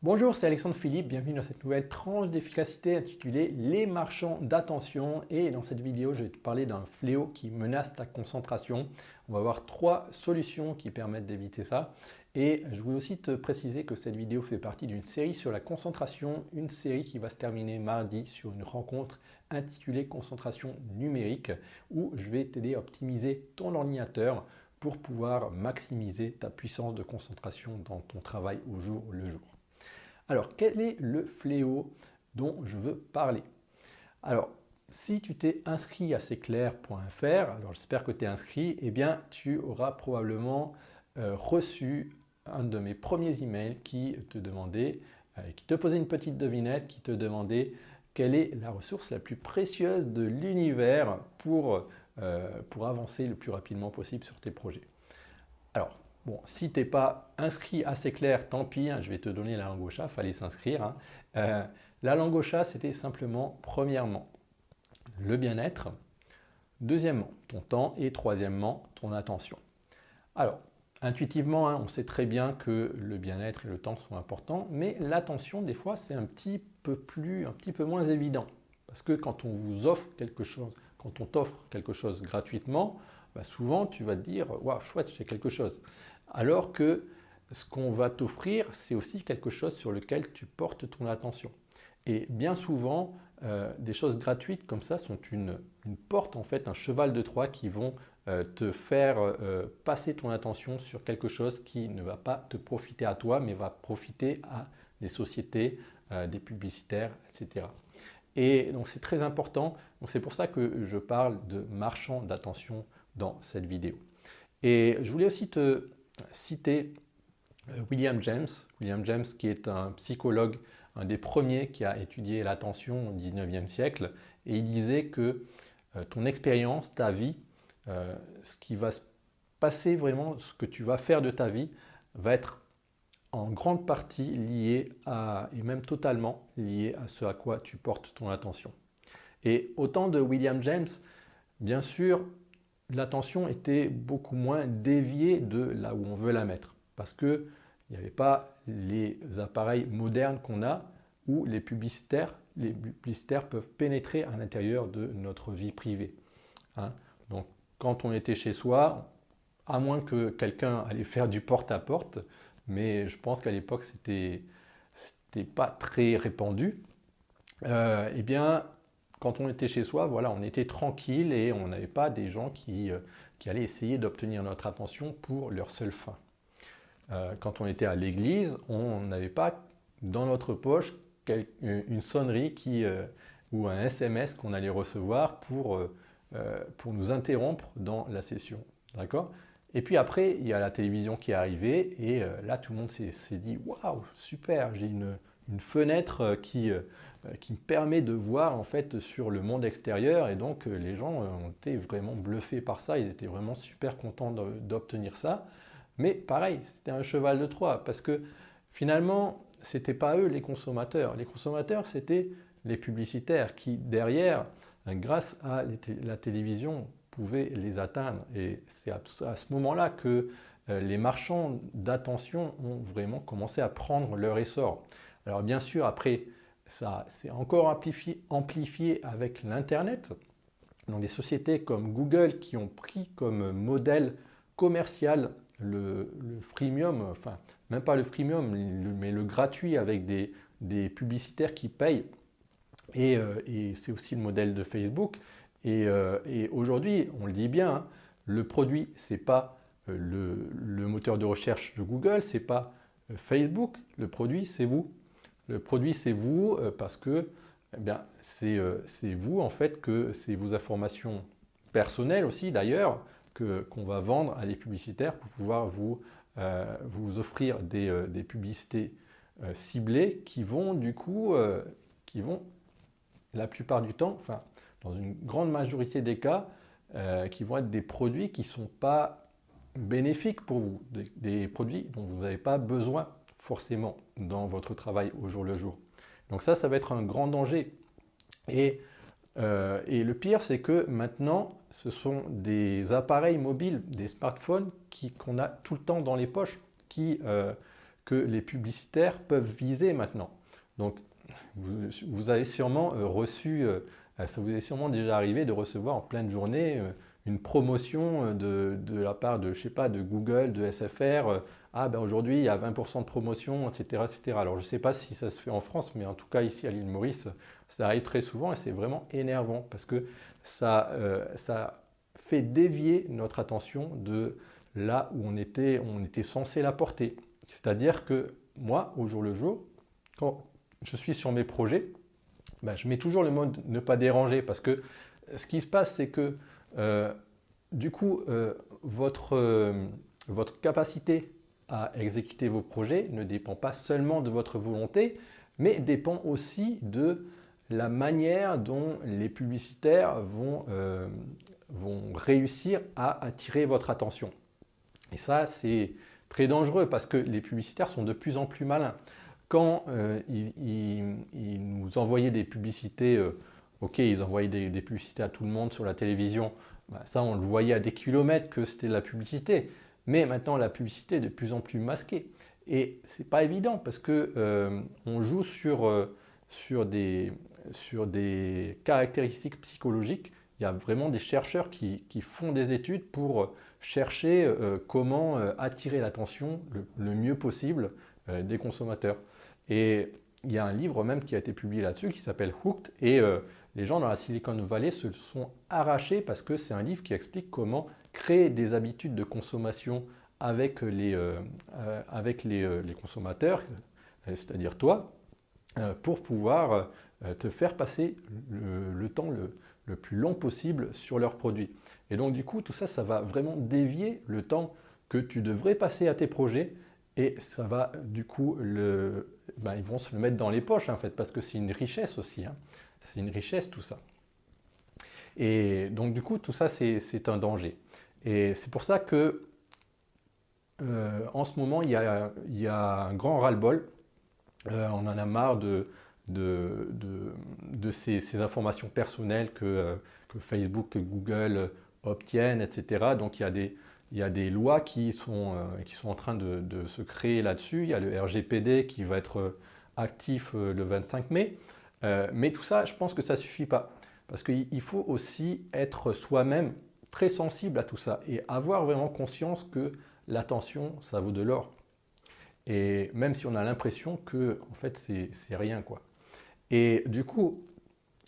Bonjour, c'est Alexandre Philippe, bienvenue dans cette nouvelle tranche d'efficacité intitulée Les marchands d'attention. Et dans cette vidéo, je vais te parler d'un fléau qui menace ta concentration. On va voir 3 solutions qui permettent d'éviter ça. Et je voulais aussi te préciser que cette vidéo fait partie d'une série sur la concentration, une série qui va se terminer mardi sur une rencontre intitulée Concentration numérique, où je vais t'aider à optimiser ton ordinateur pour pouvoir maximiser ta puissance de concentration dans ton travail au jour le jour. Alors, quel est le fléau dont je veux parler? Alors, si tu t'es inscrit à cestclair.fr, alors j'espère que tu es inscrit, eh bien tu auras probablement reçu un de mes premiers emails qui te demandait, qui te posait une petite devinette, qui te demandait quelle est la ressource la plus précieuse de l'univers pour avancer le plus rapidement possible sur tes projets. Alors, bon, si tu n'es pas inscrit assez clair, tant pis, hein, je vais te donner la langue au chat, il fallait s'inscrire. Hein. La langue au chat, c'était simplement, premièrement, le bien-être, deuxièmement, ton temps et troisièmement, ton attention. Alors, intuitivement, hein, on sait très bien que le bien-être et le temps sont importants, mais l'attention, des fois, c'est un petit peu moins évident. Parce que quand on vous offre quelque chose, quand on t'offre quelque chose gratuitement, bah souvent tu vas te dire waouh, chouette, j'ai quelque chose. Alors que ce qu'on va t'offrir, c'est aussi quelque chose sur lequel tu portes ton attention. Et bien souvent, des choses gratuites comme ça sont une porte, en fait, un cheval de Troie qui vont te faire passer ton attention sur quelque chose qui ne va pas te profiter à toi, mais va profiter à des sociétés, des publicitaires, etc. Et donc c'est très important, c'est pour ça que je parle de marchand d'attention dans cette vidéo. Et je voulais aussi te citer William James qui est un psychologue, un des premiers qui a étudié l'attention au 19e siècle, et il disait que ton expérience, ta vie, ce qui va se passer vraiment, ce que tu vas faire de ta vie, va être en grande partie lié à, et même totalement lié à ce à quoi tu portes ton attention. Et au temps de William James, bien sûr, l'attention était beaucoup moins déviée de là où on veut la mettre. Parce qu'il n'y avait pas les appareils modernes qu'on a où les publicitaires peuvent pénétrer à l'intérieur de notre vie privée. Hein. Donc quand on était chez soi, à moins que quelqu'un allait faire du porte-à-porte, mais je pense qu'à l'époque c'était pas très répandu, eh bien quand on était chez soi, voilà, on était tranquille et on n'avait pas des gens qui allaient essayer d'obtenir notre attention pour leur seule fin. Quand on était à l'église, on n'avait pas dans notre poche une sonnerie ou un SMS qu'on allait recevoir pour nous interrompre dans la session. D'accord? Et puis après, il y a la télévision qui est arrivée et là, tout le monde s'est dit waouh, super, j'ai une fenêtre qui me permet de voir en fait sur le monde extérieur, et donc les gens ont été vraiment bluffés par ça, ils étaient vraiment super contents d'obtenir ça. Mais pareil, c'était un cheval de Troie parce que finalement, c'était pas eux les consommateurs. Les consommateurs, c'était les publicitaires qui derrière, grâce à la télévision, pouvaient les atteindre. Et c'est à ce moment-là que les marchands d'attention ont vraiment commencé à prendre leur essor. Alors bien sûr, après, ça s'est encore amplifié avec l'Internet. Donc des sociétés comme Google qui ont pris comme modèle commercial le freemium, enfin même pas le freemium, mais le gratuit avec des publicitaires qui payent. Et c'est aussi le modèle de Facebook. Et aujourd'hui, on le dit bien, hein, le produit, c'est pas le moteur de recherche de Google, c'est pas Facebook, le produit, c'est vous. Le produit, c'est vous parce que eh bien, c'est vous en fait, que c'est vos informations personnelles aussi d'ailleurs qu'on va vendre à des publicitaires pour pouvoir vous offrir des publicités ciblées qui vont du coup, qui vont la plupart du temps, enfin dans une grande majorité des cas, qui vont être des produits qui ne sont pas bénéfiques pour vous, des produits dont vous n'avez pas besoin forcément dans votre travail au jour le jour. Donc ça va être un grand danger. Et le pire, c'est que maintenant, ce sont des appareils mobiles, des smartphones qu'on a tout le temps dans les poches, que les publicitaires peuvent viser maintenant. Donc, vous avez sûrement ça vous est sûrement déjà arrivé de recevoir en pleine journée une promotion de la part de, je sais pas, de Google, de SFR. Ah ben aujourd'hui il y a 20% de promotion, etc., etc. Alors je ne sais pas si ça se fait en France, mais en tout cas ici à l'île Maurice, ça arrive très souvent et c'est vraiment énervant parce que ça fait dévier notre attention de là où on était censé la porter. C'est-à-dire que moi, au jour le jour, quand je suis sur mes projets, ben, je mets toujours le mode ne pas déranger parce que ce qui se passe, c'est que du coup, votre capacité à exécuter vos projets ne dépend pas seulement de votre volonté, mais dépend aussi de la manière dont les publicitaires vont réussir à attirer votre attention. Et ça, c'est très dangereux parce que les publicitaires sont de plus en plus malins. Quand ils nous envoyaient des publicités, ok, ils envoyaient des publicités à tout le monde sur la télévision, bah, ça on le voyait à des kilomètres que c'était de la publicité. Mais maintenant, la publicité est de plus en plus masquée. Et c'est pas évident parce que on joue sur des caractéristiques psychologiques. Il y a vraiment des chercheurs qui font des études pour chercher comment attirer l'attention le mieux possible des consommateurs. Et il y a un livre même qui a été publié là-dessus qui s'appelle Hooked et les gens dans la Silicon Valley se sont arrachés parce que c'est un livre qui explique comment créer des habitudes de consommation avec les consommateurs, c'est-à-dire toi, pour pouvoir te faire passer le temps le plus long possible sur leurs produits. Et donc du coup, tout ça, ça va vraiment dévier le temps que tu devrais passer à tes projets et ça va du coup, ils vont se le mettre dans les poches en fait, parce que c'est une richesse aussi, hein. C'est une richesse tout ça. Et donc du coup, tout ça, c'est un danger. Et c'est pour ça que en ce moment, il y a un grand ras-le-bol. On en a marre de ces informations personnelles que Facebook, que Google obtiennent, etc. Donc il y a des lois qui sont en train de se créer là-dessus. Il y a le RGPD qui va être actif le 25 mai. Mais tout ça, je pense que ça ne suffit pas. Parce qu'il faut aussi être soi-même très sensible à tout ça et avoir vraiment conscience que l'attention, ça vaut de l'or. Et même si on a l'impression que, en fait, c'est rien, quoi. Et du coup,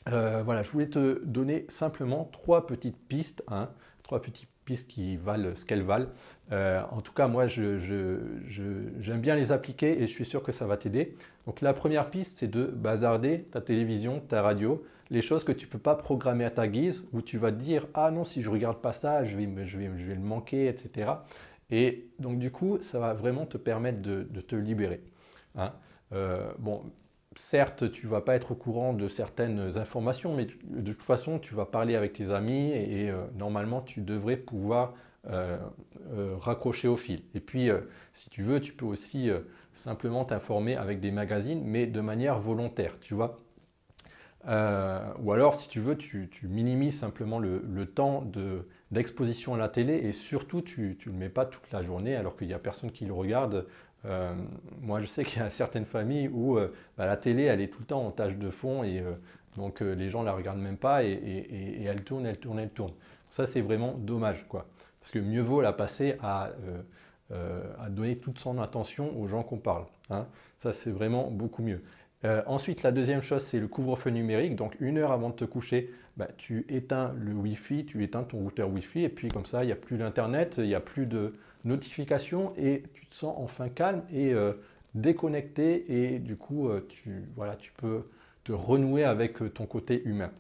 voilà, je voulais te donner simplement trois petites pistes, hein, trois petites pistes qui valent ce qu'elles valent. En tout cas, moi, j'aime bien les appliquer et je suis sûr que ça va t'aider. Donc la première piste, c'est de bazarder ta télévision, ta radio, les choses que tu ne peux pas programmer à ta guise, où tu vas te dire, ah non, si je ne regarde pas ça, je vais le manquer, etc. Et donc du coup, ça va vraiment te permettre de te libérer, hein. Bon, certes, tu ne vas pas être au courant de certaines informations, mais de toute façon, tu vas parler avec tes amis et normalement, tu devrais pouvoir raccrocher au fil. Et puis, si tu veux, tu peux aussi simplement t'informer avec des magazines, mais de manière volontaire, tu vois. Ou alors, si tu veux, tu minimises simplement le temps d'exposition à la télé et surtout, tu ne le mets pas toute la journée alors qu'il n'y a personne qui le regarde. Moi, je sais qu'il y a certaines familles où la télé, elle est tout le temps en tâche de fond et donc les gens ne la regardent même pas et elle tourne, elle tourne, elle tourne. Ça, c'est vraiment dommage, quoi. Parce que mieux vaut la passer à donner toute son attention aux gens qu'on parle, hein. Ça, c'est vraiment beaucoup mieux. Ensuite, la deuxième chose, c'est le couvre-feu numérique. Donc, 1 heure avant de te coucher, tu éteins le Wi-Fi, tu éteins ton routeur Wi-Fi et puis comme ça, il n'y a plus d'Internet, il n'y a plus de notifications et tu te sens enfin calme et déconnecté et du coup, tu peux te renouer avec ton côté humain.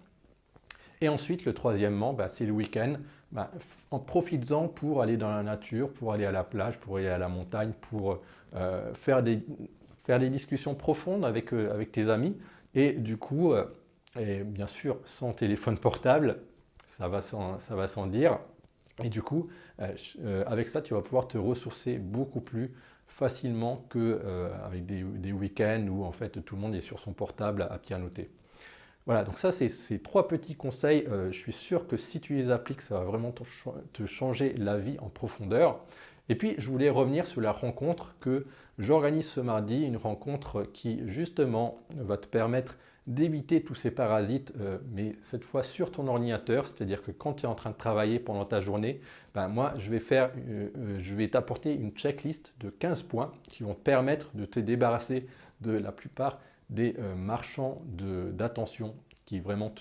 Et ensuite, le troisièmement, c'est le week-end. En profites-en pour aller dans la nature, pour aller à la plage, pour aller à la montagne, pour faire des discussions profondes avec tes amis. Et du coup, et bien sûr, sans téléphone portable, ça va sans dire. Et du coup, avec ça, tu vas pouvoir te ressourcer beaucoup plus facilement qu'avec des week-ends où en fait tout le monde est sur son portable à pianoter. Voilà, donc ça, c'est ces trois petits conseils. Je suis sûr que si tu les appliques, ça va vraiment te changer la vie en profondeur. Et puis, je voulais revenir sur la rencontre que j'organise ce mardi, une rencontre qui justement va te permettre d'éviter tous ces parasites, mais cette fois sur ton ordinateur, c'est-à-dire que quand tu es en train de travailler pendant ta journée, ben moi je vais t'apporter une checklist de 15 points qui vont te permettre de te débarrasser de la plupart des marchands d'attention qui vraiment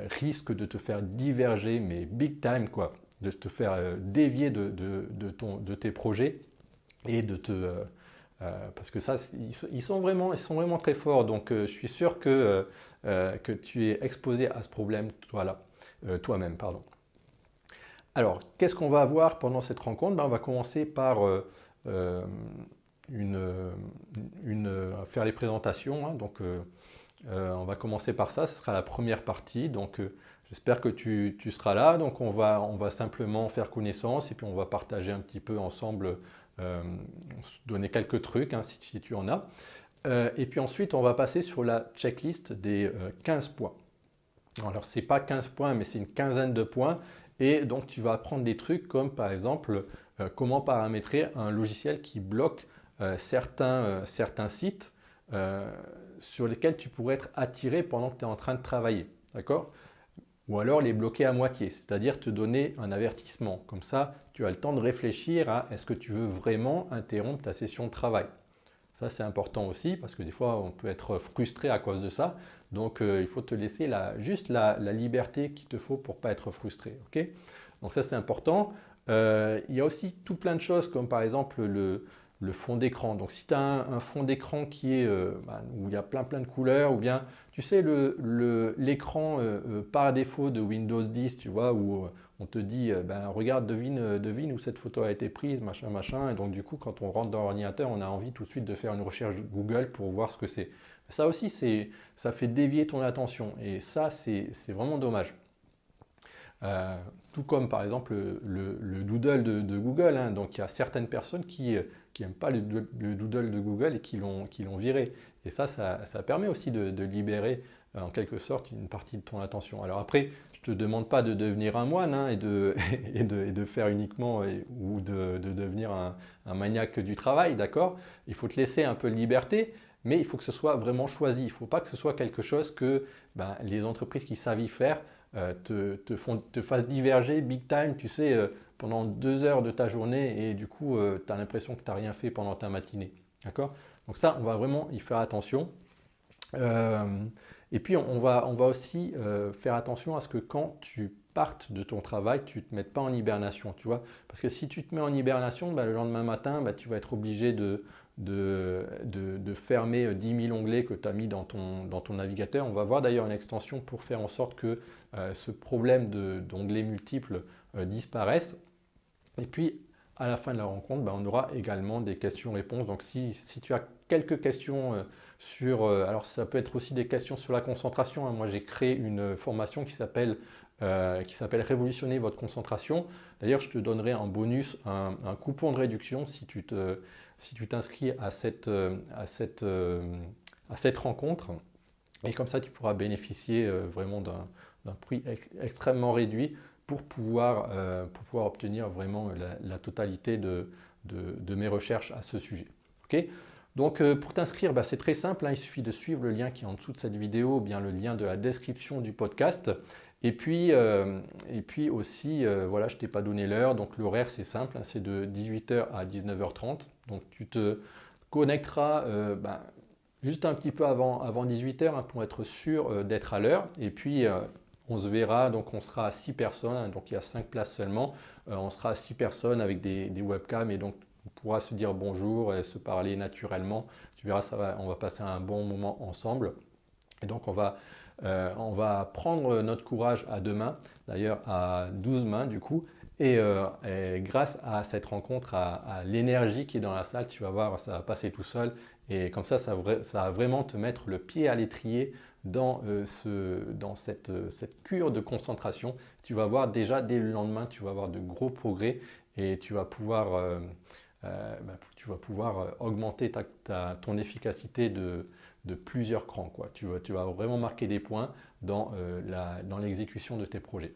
risquent de te faire diverger, mais big time quoi, de te faire dévier de tes projets et parce que ça, ils sont vraiment très forts. Donc, je suis sûr que tu es exposé à ce problème toi-même. Pardon. Alors, qu'est-ce qu'on va avoir pendant cette rencontre? Ben, on va commencer par faire les présentations. Hein. Donc, on va commencer par ça. Ce sera la première partie. Donc, j'espère que tu seras là. Donc, on va simplement faire connaissance et puis on va partager un petit peu ensemble, se donner quelques trucs hein, si tu en as. Et puis ensuite, on va passer sur la checklist des 15 points. Alors, ce n'est pas 15 points, mais c'est une quinzaine de points. Et donc, tu vas apprendre des trucs comme par exemple comment paramétrer un logiciel qui bloque certains sites sur lesquels tu pourrais être attiré pendant que tu es en train de travailler. D'accord? Ou alors les bloquer à moitié, c'est-à-dire te donner un avertissement. Comme ça, tu as le temps de réfléchir à est-ce que tu veux vraiment interrompre ta session de travail. Ça, c'est important aussi parce que des fois, on peut être frustré à cause de ça. Donc, il faut te laisser juste la liberté qu'il te faut pour ne pas être frustré. Okay, donc, ça, c'est important. Il y a aussi tout plein de choses comme par exemple le fond d'écran. Donc, si tu as un fond d'écran qui est où il y a plein de couleurs, ou bien, tu sais, l'écran par défaut de Windows 10, tu vois, où on te dit, regarde, devine où cette photo a été prise, machin. Et donc, du coup, quand on rentre dans l'ordinateur, on a envie tout de suite de faire une recherche Google pour voir ce que c'est. Ça aussi, ça fait dévier ton attention. Et ça, c'est vraiment dommage. Tout comme par exemple le doodle de Google. Hein. Donc il y a certaines personnes qui n'aiment pas le doodle de Google et qui l'ont viré. Et ça permet aussi de libérer en quelque sorte une partie de ton attention. Alors après, je ne te demande pas de devenir un moine hein, et de faire uniquement ou de devenir un maniaque du travail, d'accord? Il faut te laisser un peu de liberté. Mais il faut que ce soit vraiment choisi. Il ne faut pas que ce soit quelque chose que les entreprises qui savent y faire te fassent diverger big time, tu sais, pendant 2 heures de ta journée et du coup, tu as l'impression que tu n'as rien fait pendant ta matinée. D'accord? Donc ça, on va vraiment y faire attention. Et puis, on va aussi faire attention à ce que quand tu partes de ton travail, tu ne te mettes pas en hibernation, tu vois. Parce que si tu te mets en hibernation, le lendemain matin, tu vas être obligé de fermer 10 000 onglets que tu as mis dans ton navigateur. On va voir d'ailleurs une extension pour faire en sorte que ce problème d'onglets multiples disparaisse. Et puis, à la fin de la rencontre, on aura également des questions-réponses. Donc, si tu as quelques questions alors ça peut être aussi des questions sur la concentration. Hein. Moi, j'ai créé une formation qui s'appelle Révolutionner votre concentration. D'ailleurs, je te donnerai en bonus un coupon de réduction si tu t'inscris à cette rencontre. Et comme ça, tu pourras bénéficier vraiment d'un prix extrêmement réduit pour pouvoir obtenir vraiment la totalité de mes recherches à ce sujet. Okay, donc pour t'inscrire, c'est très simple, hein, il suffit de suivre le lien qui est en dessous de cette vidéo ou bien le lien de la description du podcast. Et puis aussi, voilà, je ne t'ai pas donné l'heure, donc l'horaire c'est simple, hein, c'est de 18h à 19h30. Donc tu te connecteras juste un petit peu avant 18h hein, pour être sûr d'être à l'heure. Et puis on se verra, donc on sera à 6 personnes, hein, donc il y a 5 places seulement. On sera à 6 personnes avec des webcams et donc on pourra se dire bonjour et se parler naturellement. Tu verras, on va passer un bon moment ensemble. Et donc on va prendre notre courage à deux mains, d'ailleurs à 12 mains du coup. Et grâce à cette rencontre, à l'énergie qui est dans la salle, tu vas voir, ça va passer tout seul. Et comme ça va vraiment te mettre le pied à l'étrier dans cette cure de concentration. Tu vas voir déjà dès le lendemain, tu vas avoir de gros progrès et tu vas pouvoir augmenter ton efficacité de plusieurs crans, quoi. Tu vas vraiment marquer des points dans l'exécution de tes projets.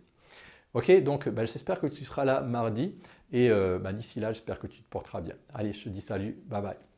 Ok, donc j'espère que tu seras là mardi et d'ici là, j'espère que tu te porteras bien. Allez, je te dis salut, bye bye.